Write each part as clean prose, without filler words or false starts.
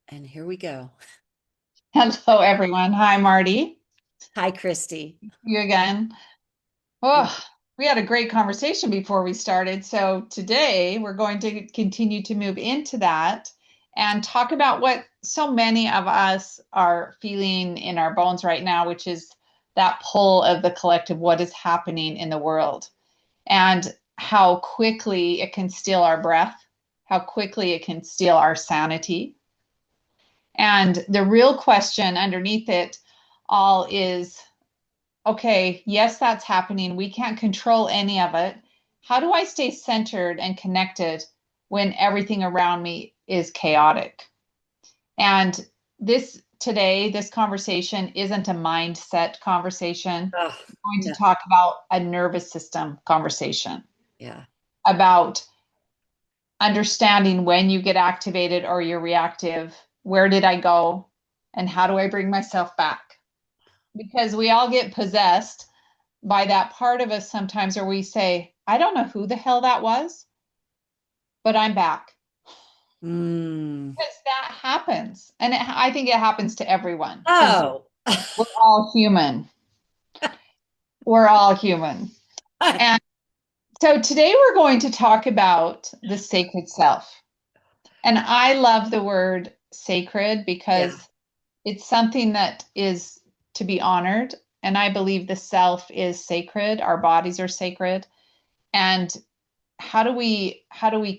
And here we go. Hello, everyone. Hi, Marty. Hi, Christy. You again. Yeah. Oh, we had a great conversation before we started. So today we're going to continue to move into that and talk about what so many of us are feeling in our bones right now, which is that pull of the collective, what is happening in the world, and how quickly it can steal our breath, how quickly it can steal our sanity. And the real question underneath it all is, okay, yes, that's happening. We can't control any of it. How do I stay centered and connected when everything around me is chaotic? And this conversation isn't a mindset conversation. Oh, We're going to no. talk about a nervous system conversation, Yeah. about understanding when you get activated or you're reactive. Where did I go? And how do I bring myself back? Because we all get possessed by that part of us sometimes where we say, I don't know who the hell that was, but I'm back. Mm. Because that happens. And I think it happens to everyone because Oh. we're all human. We're all human. And so today we're going to talk about the sacred self. And I love the word sacred Yeah. because it's something that is to be honored. And I believe the self is sacred. Our bodies are sacred. And how do we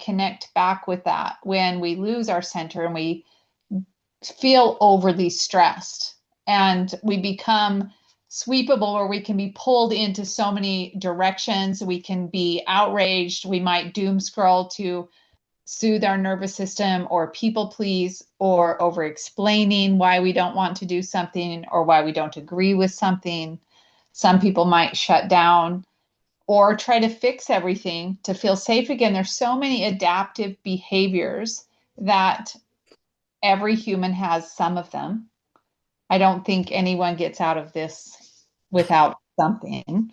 connect back with that when we lose our center and we feel overly stressed and we become sweepable, or we can be pulled into so many directions. We can be outraged, we might doom scroll to soothe our nervous system, or people please, or over explaining why we don't want to do something or why we don't agree with something. Some people might shut down or try to fix everything to feel safe again. There's so many adaptive behaviors that every human has some of them. I don't think anyone gets out of this without something.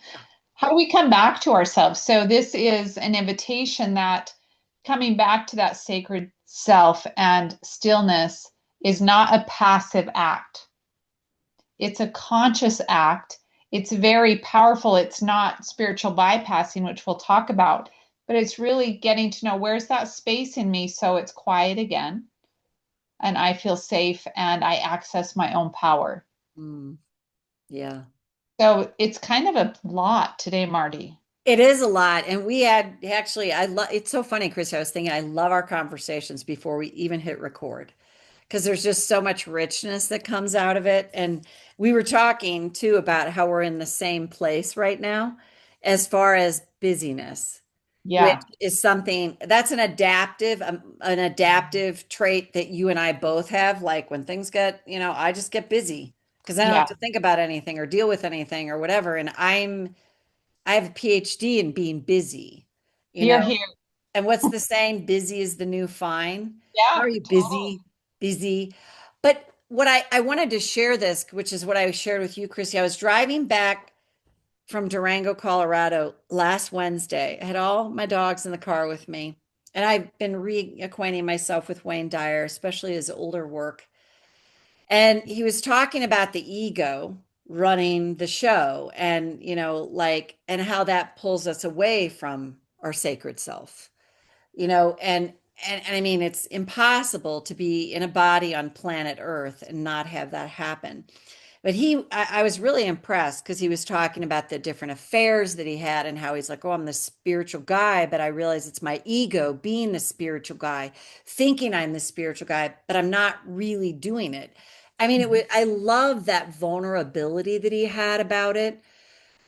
How do we come back to ourselves? So, this is an invitation that coming back to that sacred self and stillness is not a passive act. It's a conscious act. It's very powerful. It's not spiritual bypassing, which we'll talk about, but it's really getting to know where's that space in me so it's quiet again and I feel safe and I access my own power. Mm. Yeah. So it's kind of a lot today, Marty. It is a lot. And we had actually, I love it's so funny, Chris. I was thinking, I love our conversations before we even hit record because there's just so much richness that comes out of it. And we were talking too about how we're in the same place right now as far as busyness, which Yeah. is something that's an adaptive trait that you and I both have. Like when things get, I just get busy because I don't have Yeah. to think about anything or deal with anything or whatever. And I have a PhD in being busy, you know. Here, here. And what's the saying? Busy is the new fine. How Yeah, are you totally. busy? Busy. But what I wanted to share this, which is what I shared with you, Chrissy. I was driving back from Durango, Colorado last Wednesday. I had all my dogs in the car with me. And I've been reacquainting myself with Wayne Dyer, especially his older work. And he was talking about the ego running the show and, and how that pulls us away from our sacred self, and I mean, it's impossible to be in a body on planet Earth and not have that happen. But I was really impressed because he was talking about the different affairs that he had and how he's like, oh, I'm the spiritual guy, but I realize it's my ego being the spiritual guy, thinking I'm the spiritual guy, but I'm not really doing it. I mean, I love that vulnerability that he had about it.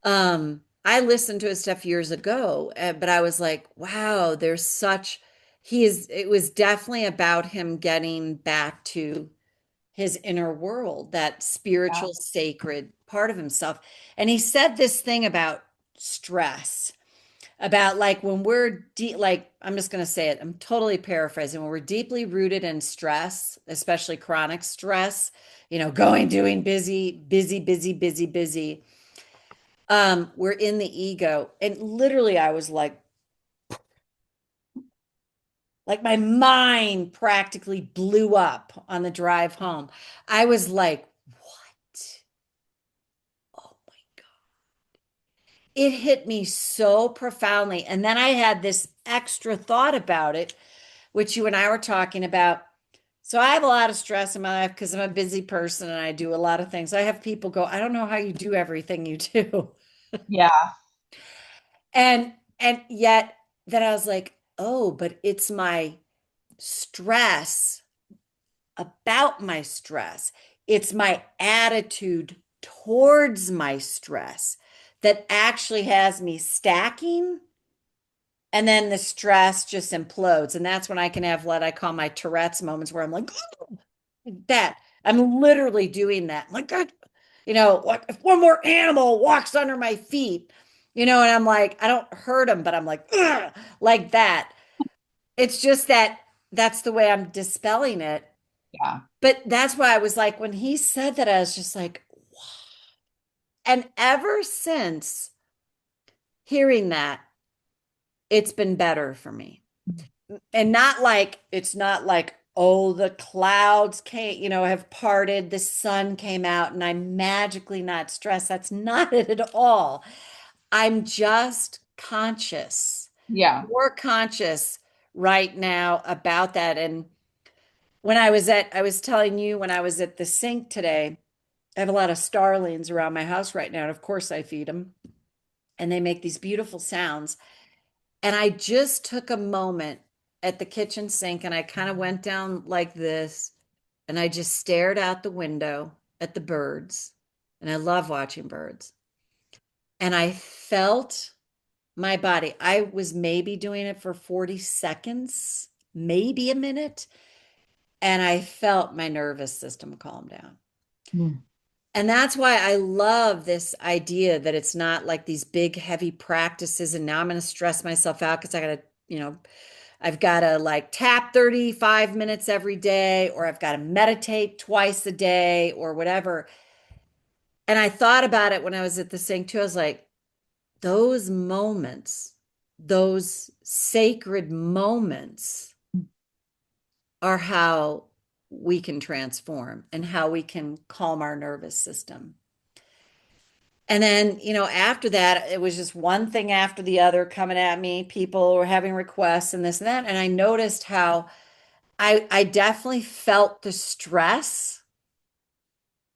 I listened to his stuff years ago, but I was like, wow, it was definitely about him getting back to his inner world, that Yeah. spiritual, sacred part of himself. And he said this thing about stress, about like when we're deep, like I'm just going to say it, I'm totally paraphrasing, when we're deeply rooted in stress, especially chronic stress, doing busy, busy, busy, busy, busy. We're in the ego. And literally, I was like, Like my mind practically blew up on the drive home. I was like, what? Oh my God. It hit me so profoundly. And then I had this extra thought about it, which you and I were talking about. So I have a lot of stress in my life because I'm a busy person and I do a lot of things. I have people go, I don't know how you do everything you do. Yeah. And yet then I was like, oh, but it's my stress about my stress. It's my attitude towards my stress that actually has me stacking. And then the stress just implodes. And that's when I can have what I call my Tourette's moments where I'm like, that. I'm literally doing that. Like, God, like if one more animal walks under my feet, and I'm like, I don't hurt them, but I'm like, ugh, like that. It's just that that's the way I'm dispelling it. Yeah. But that's why I was like, when he said that, I was just like, wow. And ever since hearing that, it's been better for me. And it's not like, oh, the clouds came, have parted, the sun came out, and I'm magically not stressed. That's not it at all. I'm just conscious, Yeah. more conscious right now about that. And I was telling you when I was at the sink today, I have a lot of starlings around my house right now. And of course, I feed them and they make these beautiful sounds. And I just took a moment at the kitchen sink and I kind of went down like this and I just stared out the window at the birds. And I love watching birds. And I felt my body. I was maybe doing it for 40 seconds, maybe a minute. And I felt my nervous system calm down. Mm. And that's why I love this idea that it's not like these big, heavy practices. And now I'm going to stress myself out because I've got to like tap 35 minutes every day, or I've got to meditate twice a day, or whatever. And I thought about it when I was at the sink too. I was like, those moments, those sacred moments are how we can transform and how we can calm our nervous system. And then, after that, it was just one thing after the other coming at me. People were having requests and this and that. And I noticed how I definitely felt the stress,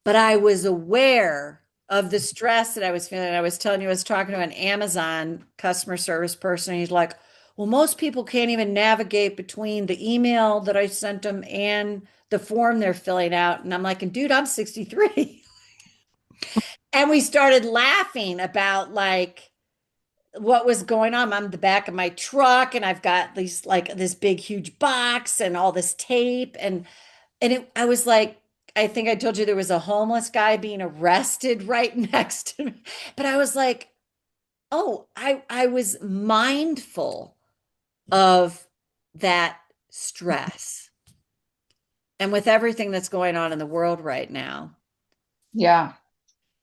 but I was aware of the stress that I was feeling. I was telling you, I was talking to an Amazon customer service person. And he's like, well, most people can't even navigate between the email that I sent them and the form they're filling out. And I'm like, and dude, I'm 63. And we started laughing about like what was going on. I'm in the back of my truck and I've got these like this big huge box and all this tape I was like, I think I told you there was a homeless guy being arrested right next to me. But I was like, oh, I was mindful of that stress. And with everything that's going on in the world right now, Yeah.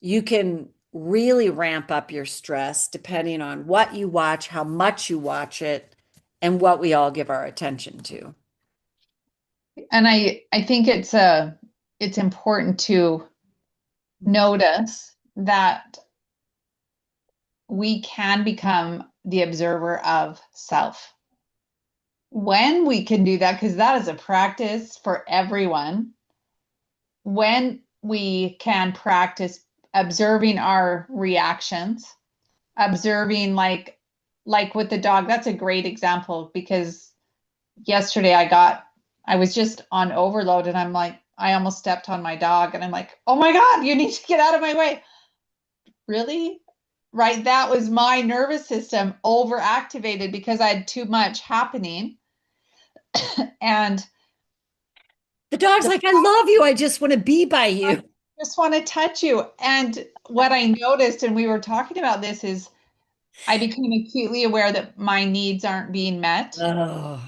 you can really ramp up your stress depending on what you watch, how much you watch it, and what we all give our attention to. And I think it's important to notice that we can become the observer of self. When we can do that, because that is a practice for everyone, when we can practice observing our reactions, observing like with the dog, that's a great example because yesterday I was just on overload and I'm like, I almost stepped on my dog and I'm like, oh my God, you need to get out of my way. Really? Right. That was my nervous system overactivated because I had too much happening. And The dog's the, like, I love you. I just want to be by I you. just want to touch you. And what I noticed, and we were talking about this, is I became acutely aware that my needs aren't being met. Oh,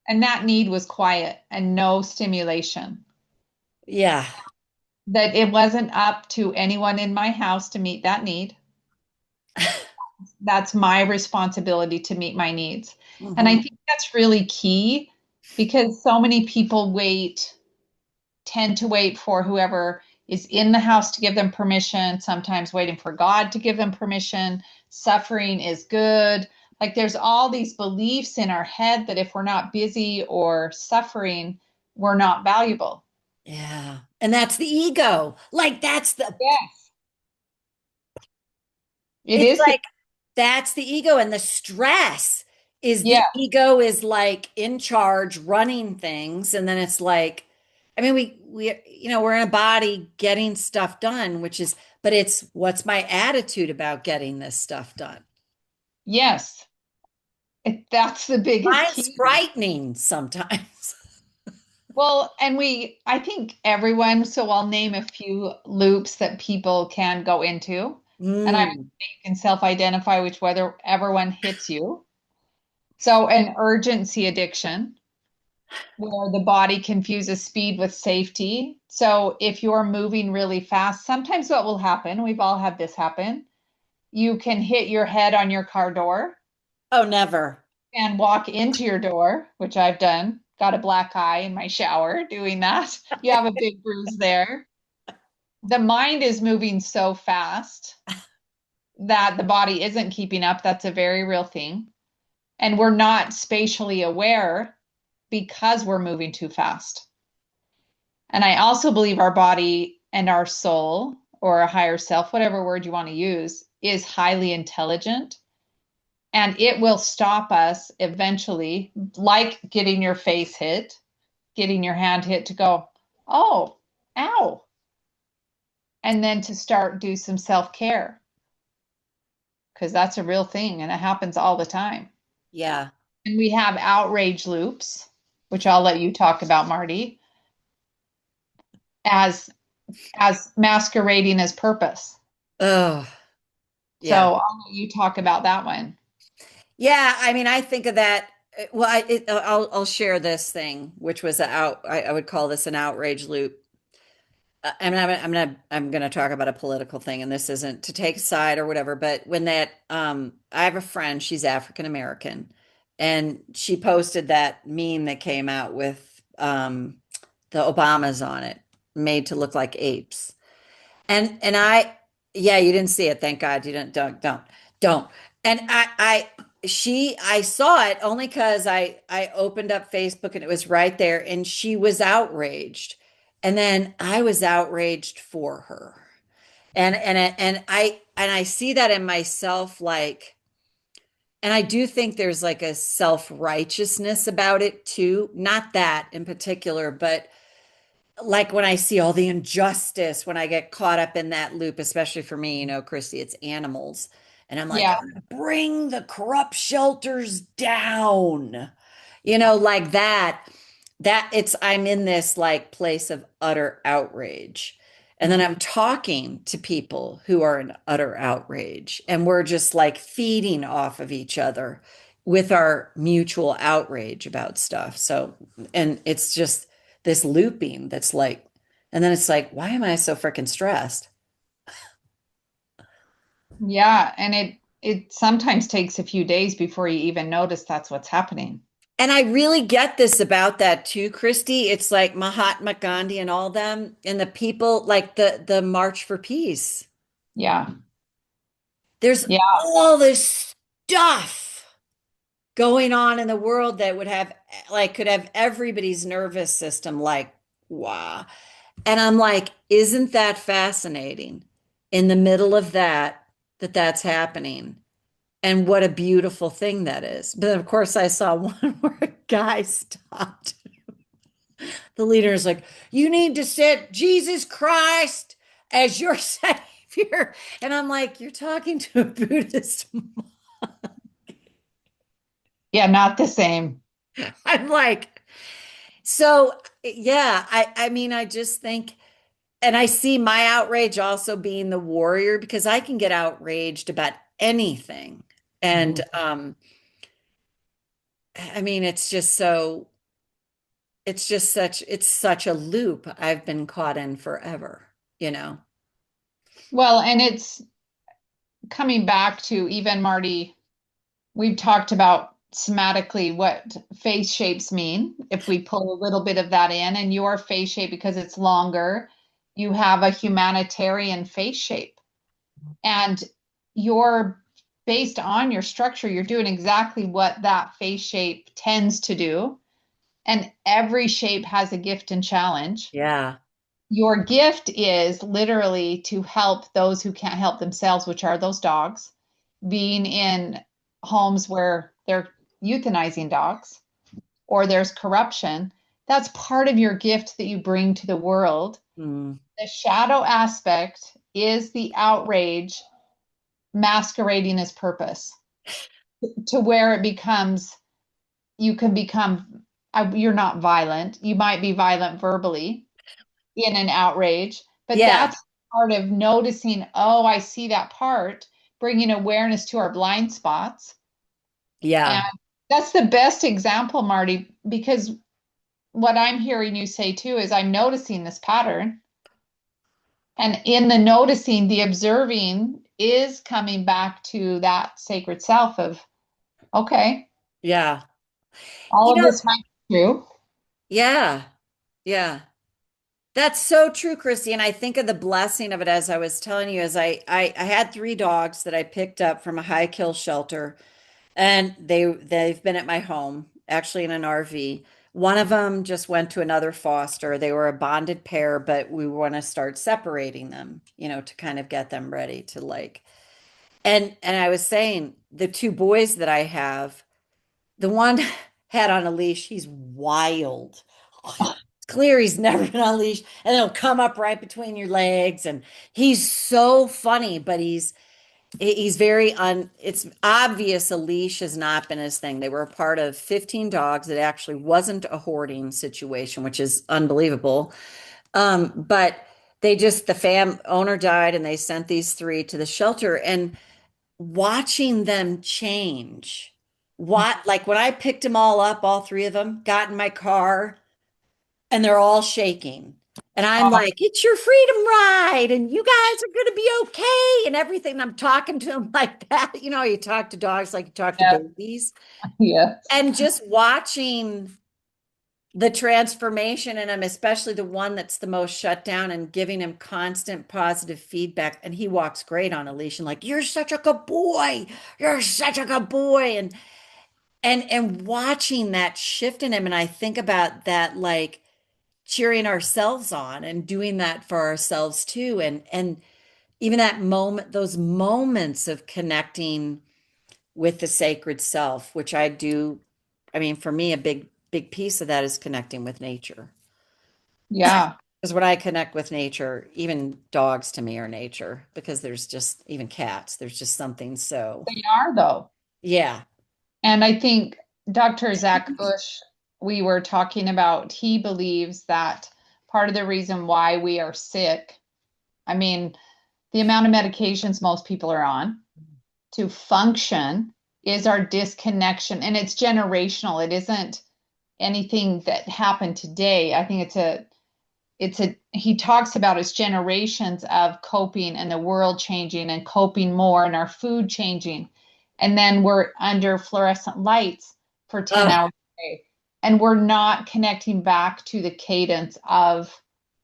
And that need was quiet and no stimulation. yeah. That it wasn't up to anyone in my house to meet that need. That's my responsibility to meet my needs. And I Mhm. think that's really key because so many people tend to wait for whoever is in the house to give them permission, sometimes waiting for God to give them permission. Suffering is good. Like there's all these beliefs in our head that if we're not busy or suffering, we're not valuable. Yeah. And that's the ego. Like Yes. It it's is the, like that's the ego, and the stress is the yeah, ego is like in charge running things, and then it's like, I mean, we're in a body getting stuff done, which is, but it's what's my attitude about getting this stuff done. yes. That's the biggest Mine's key. frightening sometimes. Well, and I think everyone, so I'll name a few loops that people can go into. And I would Mm. say you can self-identify whichever one hits you. So an urgency addiction, where the body confuses speed with safety. So if you're moving really fast, sometimes what will happen, we've all had this happen, you can hit your head on your car door Oh, never. and walk into your door, which I've done. Got a black eye in my shower doing that. You have a big bruise there. The mind is moving so fast that the body isn't keeping up. That's a very real thing. And we're not spatially aware because we're moving too fast. And I also believe our body and our soul, or a higher self, whatever word you want to use, is highly intelligent. And it will stop us eventually, like getting your face hit, getting your hand hit, to go, oh, ow. And then to start do some self-care, because that's a real thing and it happens all the time. Yeah. And we have outrage loops, which I'll let you talk about, Marty, as masquerading as purpose. Oh, So yeah. I'll let you talk about that one. Yeah, I mean, I think of that. Well, I'll share this thing, which was I would call this an outrage loop. I'm gonna talk about a political thing, and this isn't to take a side or whatever. But when I have a friend, she's African American, and she posted that meme that came out with the Obamas on it, made to look like apes. And yeah, you didn't see it. Thank God you didn't. Don't. And I saw it only because I opened up Facebook and it was right there, and she was outraged, and then I was outraged for her, and I see that in myself, like, and I do think there's like a self-righteousness about it too. Not that in particular, but like when I see all the injustice, when I get caught up in that loop, especially for me, Christy, it's animals. And I'm like, Yeah. bring the corrupt shelters down, like I'm in this like place of utter outrage. And then I'm talking to people who are in utter outrage, and we're just like feeding off of each other with our mutual outrage about stuff. So, and it's just this looping that's like, and then it's like, why am I so freaking stressed? Yeah. And it sometimes takes a few days before you even notice that's what's happening. And I really get this about that too, Christy. It's like Mahatma Gandhi and all them and the people like the March for Peace. Yeah. There's Yeah. all this stuff going on in the world that could have everybody's nervous system like, wow. And I'm like, isn't that fascinating? In the middle of that's happening. And what a beautiful thing that is. But of course, I saw one where a guy stopped. The leader is like, you need to set Jesus Christ as your savior. And I'm like, you're talking to a Buddhist. Yeah. Not the same. I'm like, so yeah, I mean, I just think, and I see my outrage also being the warrior, because I can get outraged about anything. And Mhm. I mean, it's such a loop I've been caught in forever. Well, and it's coming back to, even Marty, we've talked about somatically what face shapes mean. If we pull a little bit of that in, and your face shape, because it's longer, you have a humanitarian face shape. And you're based on your structure, you're doing exactly what that face shape tends to do. And every shape has a gift and challenge. Yeah. Your gift is literally to help those who can't help themselves, which are those dogs, being in homes where they're euthanizing dogs or there's corruption. That's part of your gift that you bring to the world. Mm. The shadow aspect is the outrage masquerading as purpose to where it becomes, you can become, you're not violent. You might be violent verbally in an outrage, but Yeah. that's part of noticing, oh, I see that part, bringing awareness to our blind spots. And Yeah. that's the best example, Marty, because what I'm hearing you say too is I'm noticing this pattern. And in the noticing, the observing is coming back to that sacred self of, okay, Yeah. all You of know, this might be true. yeah. Yeah. That's so true, Christy. And I think of the blessing of it as I was telling you, as I had three dogs that I picked up from a high kill shelter, and they've been at my home, actually in an RV. One of them just went to another foster. They were a bonded pair, but we want to start separating them, to kind of get them ready to like. And I was saying the two boys that I have, the one had on a leash, he's wild. It's clear he's never been on a leash, and it'll come up right between your legs. And he's so funny, but he's very it's obvious a leash has not been his thing. They were a part of 15 dogs. It actually wasn't a hoarding situation, which is unbelievable. But the fam owner died and they sent these three to the shelter, and watching them change. Like when I picked them all up, all three of them got in my car and they're all shaking. And I'm Oh, like, it's your freedom ride, and you guys are going to be okay, and everything. And I'm talking to them like that. You talk to dogs like you talk to yeah, babies. yeah, And just watching the transformation in him, especially the one that's the most shut down, and giving him constant positive feedback. And he walks great on a leash and like, you're such a good boy. You're such a good boy. And watching that shift in him. And I think about that, like cheering ourselves on and doing that for ourselves too. And even that moment, those moments of connecting with the sacred self, which I do. I mean, for me, a big piece of that is connecting with nature. yeah. Because when I connect with nature, even dogs to me are nature, because there's just, even cats, there's just something so, They are though. yeah. And I think Dr. Zach Bush, we were talking about, he believes that part of the reason why we are sick, I mean, the amount of medications most people are on to function is our disconnection. And it's generational. It isn't anything that happened today. I think he talks about it's generations of coping and the world changing and coping more and our food changing. And then we're under fluorescent lights for 10 Oh, hours a day. And we're not connecting back to the cadence of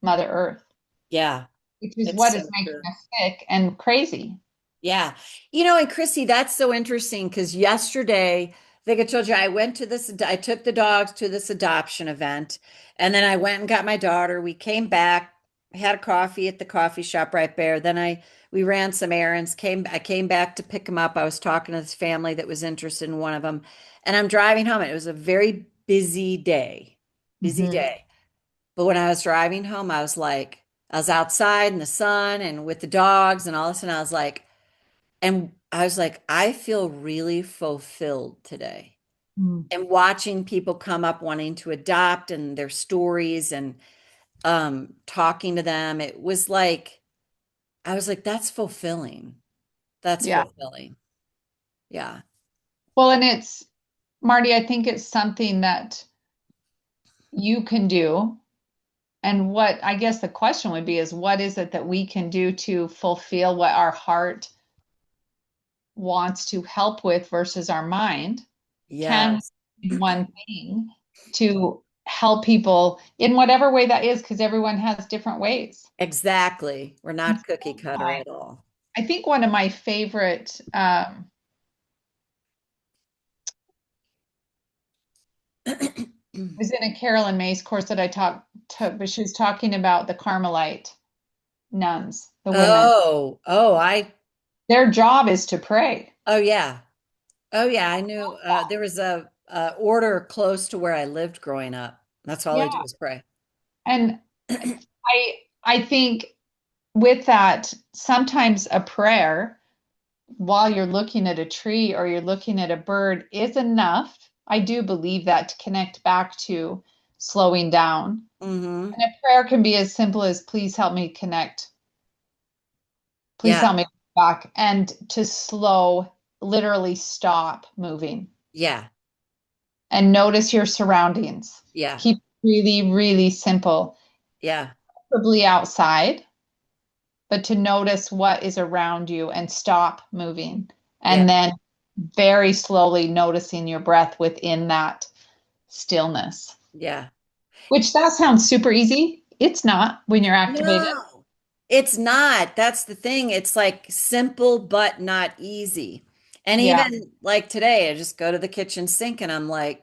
Mother Earth, yeah. which is It's what so is making true. us sick and crazy. Yeah. And Chrissy, that's so interesting because yesterday, I think I told you, I took the dogs to this adoption event, and then I went and got my daughter. We came back, had a coffee at the coffee shop right there. We ran some errands, I came back to pick them up. I was talking to this family that was interested in one of them, and I'm driving home. It was a very busy day, busy Mhm. day. But when I was driving home, I was outside in the sun and with the dogs, and all of a sudden I was like, I feel really fulfilled today. Mm. And watching people come up wanting to adopt and their stories, and talking to them, I was like, that's fulfilling. That's Yeah. fulfilling. Yeah. Well, and it's, Marty, I think it's something that you can do. And what I guess the question would be is what is it that we can do to fulfill what our heart wants to help with versus our mind? can Yes, do one thing to help people in whatever way that is, because everyone has different ways. exactly. We're And not cookie cutter sometimes at all. I think one of my favorite was in a Carolyn Mays course that I took, but she was talking about the Carmelite nuns, the women. I, Their job is to pray. oh yeah. Oh yeah, I knew there was a order close to where I lived growing up. That's all they do Yeah. is pray. And I think with that, sometimes a prayer while you're looking at a tree or you're looking at a bird is enough. I do believe that to connect back to slowing down. Hmm. And a prayer can be as simple as, please help me connect. Please Yeah, help me back. And to slow, literally stop moving yeah, and notice your surroundings. yeah, Keep it really, really simple, yeah, probably outside, but to notice what is around you and stop moving. yeah, And then very slowly noticing your breath within that stillness, yeah. which that sounds super easy. It's not when you're activated. No, it's not. That's the thing. It's like simple but not easy. And Yeah. even like today, I just go to the kitchen sink and I'm like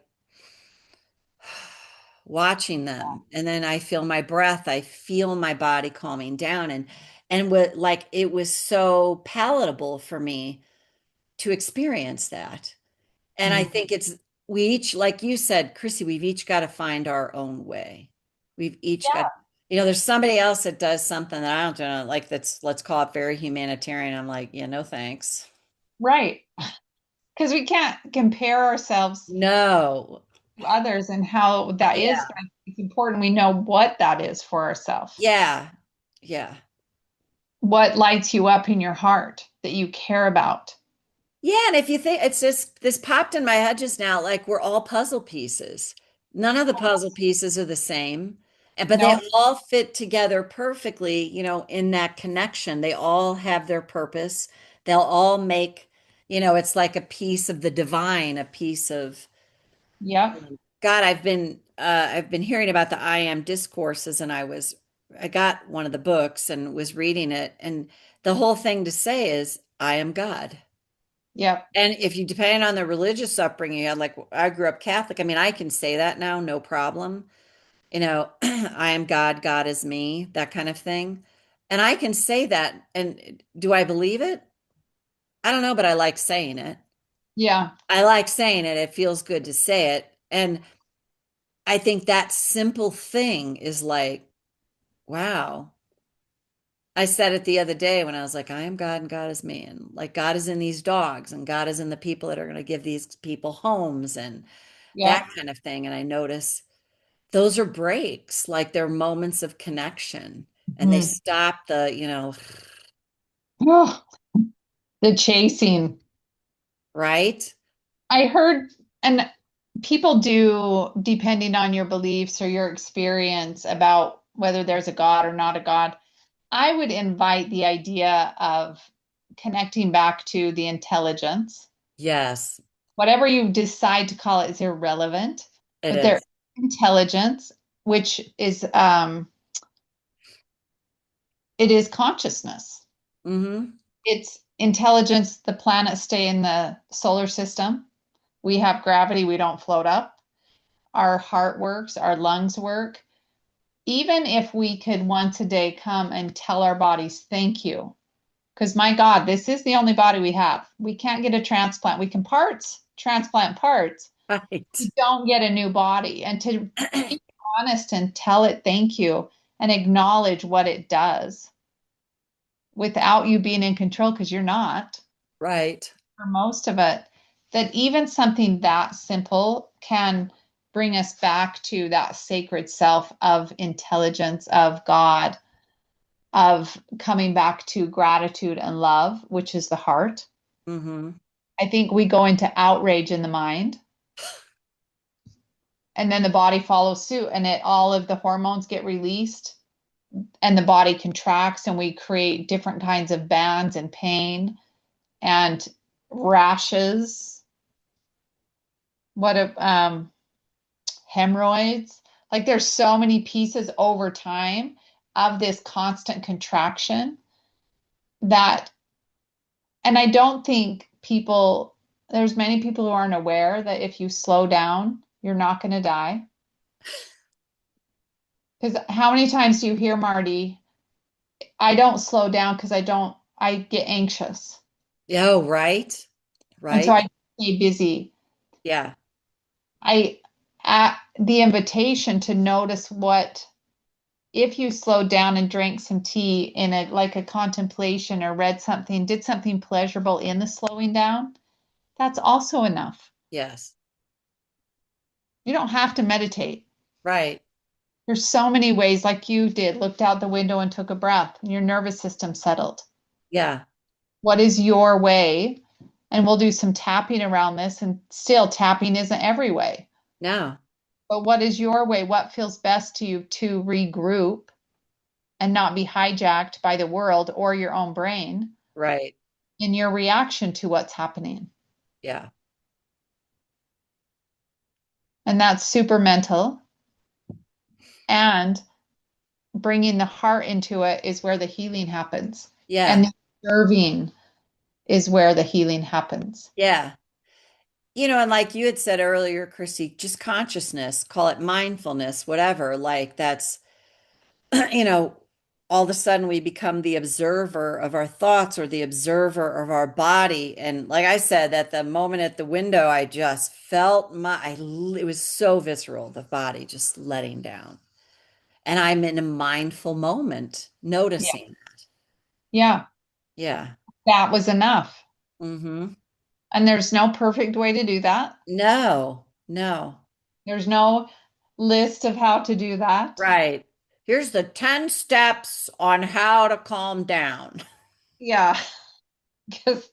watching them. And then I feel my breath, I feel my body calming down and what like it was so palatable for me to experience that. And I Mhm. think it's we each, like you said, Chrissy, we've each got to find our own way. We've each got, Yeah. there's somebody else that does something that I don't know, like that's let's call it very humanitarian. I'm like, yeah, no thanks. Right. Because we can't compare ourselves No. to others and how that is. Yeah. It's important we know what that is for ourselves. Yeah. Yeah. What lights you up in your heart that you care about. Yeah, and if you think it's just this popped in my head just now, like we're all puzzle pieces. None of the puzzle pieces are the same, but they No. all fit together perfectly, in that connection. They all have their purpose. They'll all make, it's like a piece of the divine, a piece of Yep. God. I've been hearing about the I am discourses, and I got one of the books and was reading it, and the whole thing to say is I am God. Yep. And if you depend on the religious upbringing you had, like I grew up Catholic, I mean, I can say that now, no problem. I am God, God is me, that kind of thing. And I can say that. And do I believe it? I don't know, but I like saying it. Yeah. I like saying it. It feels good to say it. And I think that simple thing is like, wow. I said it the other day when I was like, I am God and God is me. And like, God is in these dogs and God is in the people that are going to give these people homes and that Yep. kind of thing. And I notice those are breaks, like they're moments of connection and they Mhm. stop the, Oh, the chasing. right? I heard, and people do, depending on your beliefs or your experience about whether there's a God or not a God. I would invite the idea of connecting back to the intelligence. Yes, Whatever you decide to call it is irrelevant, it but their is. intelligence, which is it is consciousness. Mm-hmm. It's intelligence. The planets stay in the solar system. We have gravity, we don't float up. Our heart works, our lungs work. Even if we could once a day come and tell our bodies, thank you. Because my God, this is the only body we have. We can't get a transplant. We can transplant parts. Right. We don't get a new body. And to be honest and tell it thank you and acknowledge what it does without you being in control, because you're not Right. for most of it, that even something that simple can bring us back to that sacred self of intelligence, of God, of coming back to gratitude and love, which is the heart. Mm-hmm. I think we go into outrage in the mind, and then the body follows suit, and all of the hormones get released, and the body contracts, and we create different kinds of bands and pain and rashes. what if hemorrhoids? Like there's so many pieces over time of this constant contraction that, and I don't think people, there's many people who aren't aware that if you slow down, you're not going to die. Because how many times do you hear, Marty, I don't slow down because I get anxious. Oh, right. And so Right. I stay busy. Yeah. I, at the invitation to notice what, if you slowed down and drank some tea in a, like a contemplation or read something, did something pleasurable in the slowing down, that's also enough. Yes. You don't have to meditate. Right. There's so many ways, like you did, looked out the window and took a breath, and your nervous system settled. Yeah. What is your way? And we'll do some tapping around this, and still tapping isn't every way. No. But what is your way? What feels best to you to regroup and not be hijacked by the world or your own brain Right. in your reaction to what's happening? Yeah. And that's super mental. And bringing the heart into it is where the healing happens. Yeah. And the observing is where the healing happens. Yeah. And like you had said earlier, Chrissy, just consciousness, call it mindfulness, whatever. Like that's, you know, all of a sudden we become the observer of our thoughts or the observer of our body. And like I said, at the moment at the window, I just felt it was so visceral, the body just letting down. And I'm in a mindful moment, Yeah. noticing. Yeah. Yeah. That was enough. Mm-hmm. And there's no perfect way to do that. No, no. There's no list of how to do that. Right. Here's the 10 steps on how to calm down. Yeah. Because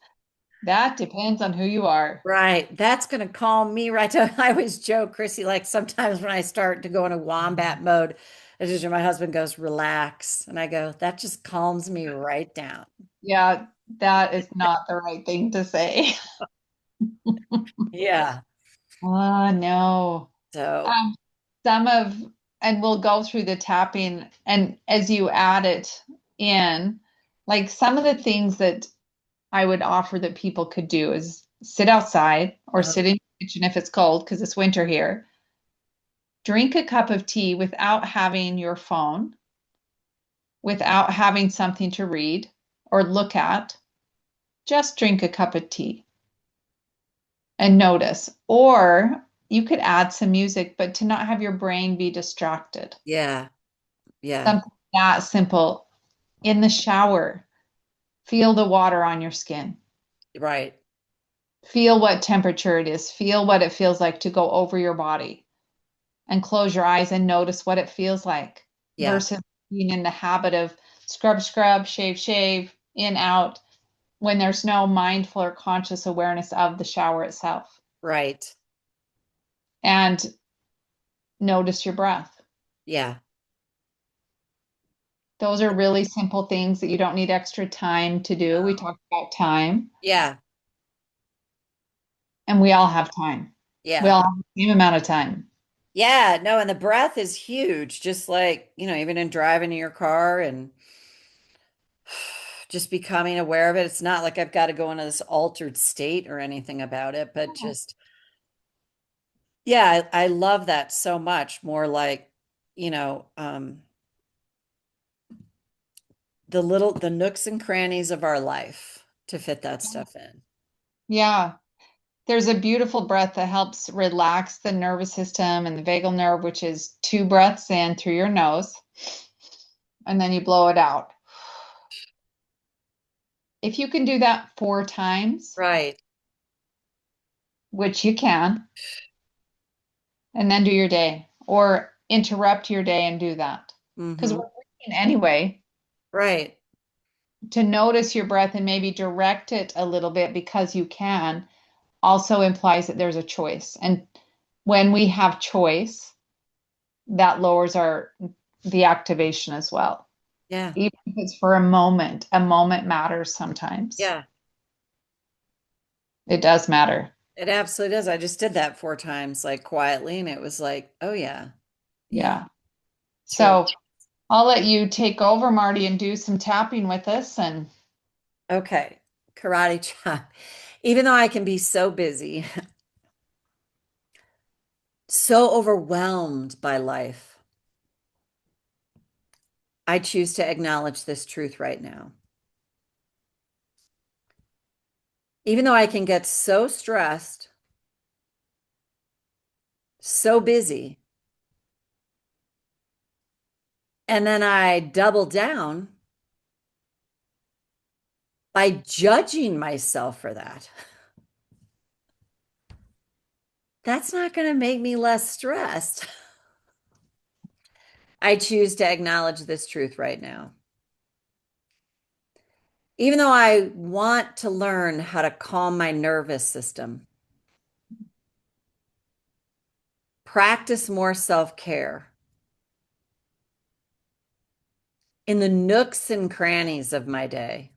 that depends on who you are. Right. That's going to calm me right down. I always joke, Chrissy, like sometimes when I start to go into wombat mode, it's just my husband goes, relax. And I go, that just calms me right down. Yeah, that is not the right thing to say. Yeah. Oh, no. So, Um, some of, and we'll go through the tapping, and as you add it in, like some of the things that I would offer that people could do is sit outside or uh, sit in the kitchen if it's cold, because it's winter here. Drink a cup of tea without having your phone, without having something to read or look at. Just drink a cup of tea and notice. Or you could add some music, but to not have your brain be distracted. yeah. Yeah. Something that simple. In the shower, feel the water on your skin. Right. Feel what temperature it is. Feel what it feels like to go over your body. And close your eyes and notice what it feels like Yeah. versus being in the habit of scrub, scrub, shave, shave, in, out, when there's no mindful or conscious awareness of the shower itself. Right. And notice your breath. Yeah. Those are really simple things that you don't need extra time to do. We talked about time, Yeah. and we all have time. We Yeah. all have the same amount of time. Yeah. No, and the breath is huge, just like, even in driving in your car and just becoming aware of it. It's not like I've got to go into this altered state or anything about it, but just, yeah, I love that so much. More like, you know, um, the nooks and crannies of our life to fit that stuff in. Yeah. There's a beautiful breath that helps relax the nervous system and the vagal nerve, which is 2 breaths in through your nose, and then you blow it out. If you can do that 4 times, Right. which you can, and then do your day or interrupt your day and do that. Because Mm-hmm. we're working anyway, Right. to notice your breath and maybe direct it a little bit because you can also implies that there's a choice. And when we have choice, that lowers our the activation as well. Yeah. Even if it's for a moment matters sometimes. Yeah. It does matter. It absolutely does. I just did that 4 times, like quietly, and it was like, oh yeah, yeah, Yeah. true. So I'll let you take over, Marty, and do some tapping with us. And Okay, karate chop. Even though I can be so busy, so overwhelmed by life, I choose to acknowledge this truth right now. Even though I can get so stressed, so busy, and then I double down by judging myself for that. That's not going to make me less stressed. I choose to acknowledge this truth right now. Even though I want to learn how to calm my nervous system, practice more self care in the nooks and crannies of my day,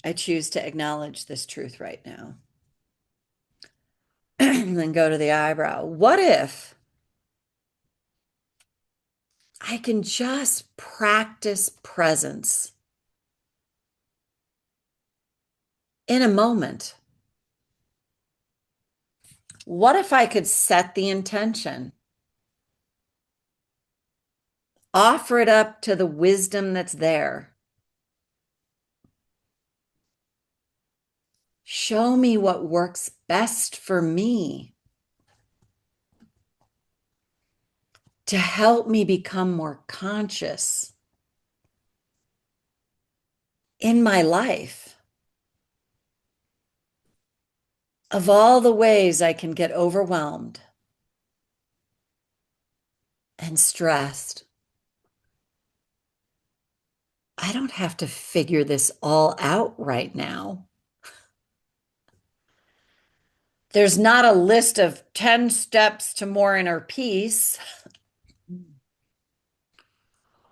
I choose to acknowledge this truth right now. Then go to the eyebrow. What if I can just practice presence in a moment? What if I could set the intention, offer it up to the wisdom that's there? Show me what works best for me to help me become more conscious in my life of all the ways I can get overwhelmed and stressed. I don't have to figure this all out right now. There's not a list of 10 steps to more inner peace.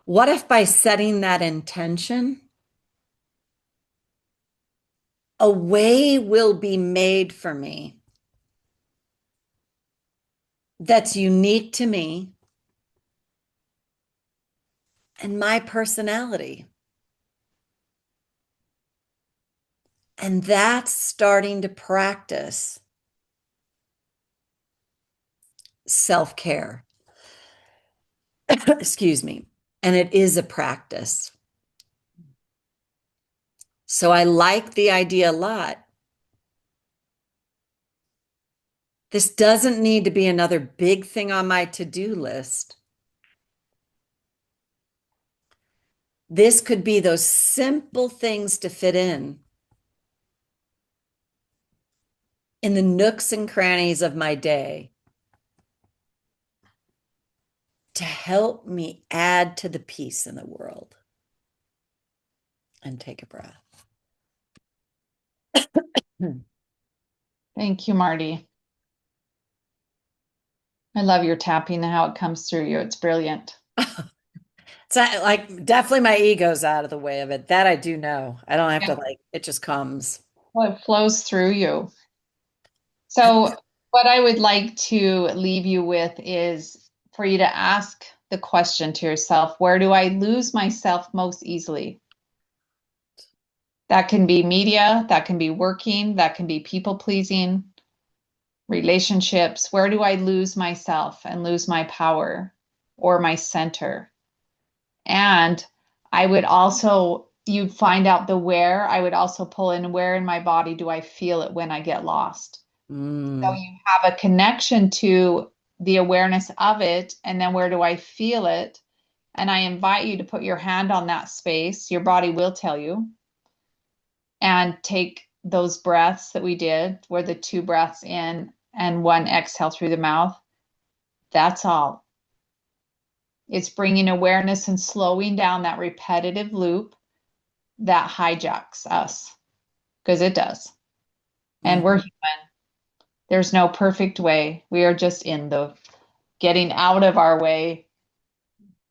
What if by setting that intention, a way will be made for me that's unique to me and my personality? And that's starting to practice self care. Excuse me. And it is a practice. So I like the idea a lot. This doesn't need to be another big thing on my to-do list. This could be those simple things to fit in the nooks and crannies of my day to help me add to the peace in the world. And take a breath. thank you, Marty. I love your tapping and how it comes through you. It's brilliant. It's not, like definitely my ego's out of the way of it. That I do know. I don't have to Yeah. like, it just comes. Well, it flows through you. So, what I would like to leave you with is for you to ask the question to yourself, where do I lose myself most easily? That can be media, that can be working, that can be people pleasing, relationships. Where do I lose myself and lose my power or my center? And I would also, you find out the where, I would also pull in where in my body do I feel it when I get lost? So Mm, you have a connection to the awareness of it, and then where do I feel it? And I invite you to put your hand on that space. Your body will tell you. And take those breaths that we did, where the 2 breaths in and 1 exhale through the mouth. That's all. It's bringing awareness and slowing down that repetitive loop that hijacks us, because it does. And we're mhm. human. There's no perfect way. We are just in the getting out of our way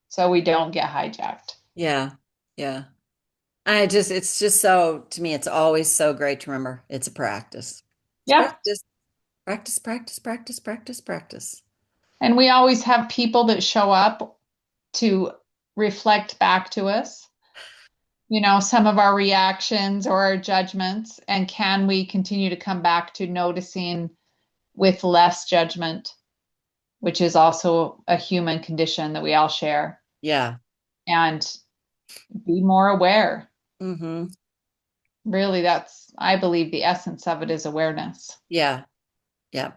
so we don't get hijacked. Yeah. Yeah. It's just so, to me, it's always so great to remember it's a practice. It's Yeah. practice, practice, practice, practice, practice, practice. And we always have people that show up to reflect back to us, some of our reactions or our judgments. And can we continue to come back to noticing with less judgment, which is also a human condition that we all share, Yeah. and be more aware. Mm-hmm. Really, I believe the essence of it is awareness. Yeah. Yeah.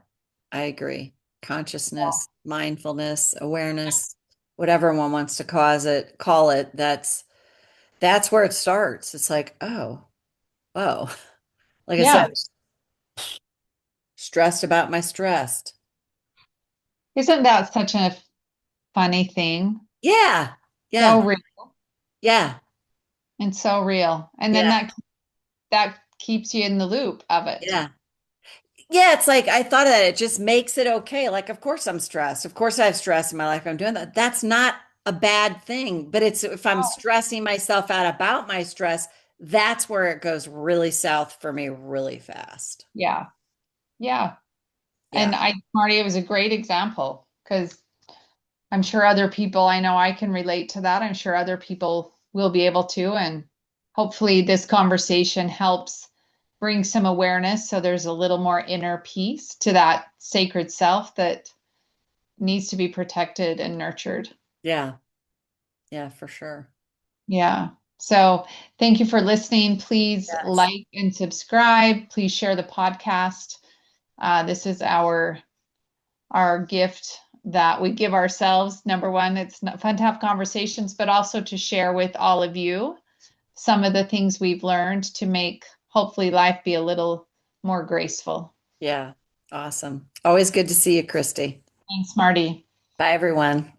I agree. Consciousness, mindfulness, awareness, whatever one wants to call it, that's where it starts. It's like, oh, whoa. Like I Yeah. said, stressed about my stressed. Isn't that such a funny thing? Yeah. Yeah. So real Yeah. and so real. And then Yeah. that keeps you in the loop of it. Yeah. Yeah, it's like I thought of that. It just makes it okay. Like, of course I'm stressed. Of course I have stress in my life. I'm doing that. That's not a bad thing. But it's if I'm Oh, stressing myself out about my stress, that's where it goes really south for me really fast. yeah. Yeah. Yeah. And Marty, it was a great example because I'm sure other people, I know I can relate to that. I'm sure other people will be able to. And hopefully, this conversation helps bring some awareness so there's a little more inner peace to that sacred self that needs to be protected and nurtured. Yeah. Yeah, for sure. Yeah. So thank you for listening. Please Yes. like and subscribe. Please share the podcast. This is our gift that we give ourselves. Number one, it's not fun to have conversations, but also to share with all of you some of the things we've learned to make hopefully life be a little more graceful. Yeah. Awesome. Always good to see you, Christy. Thanks, Marty. Bye, everyone.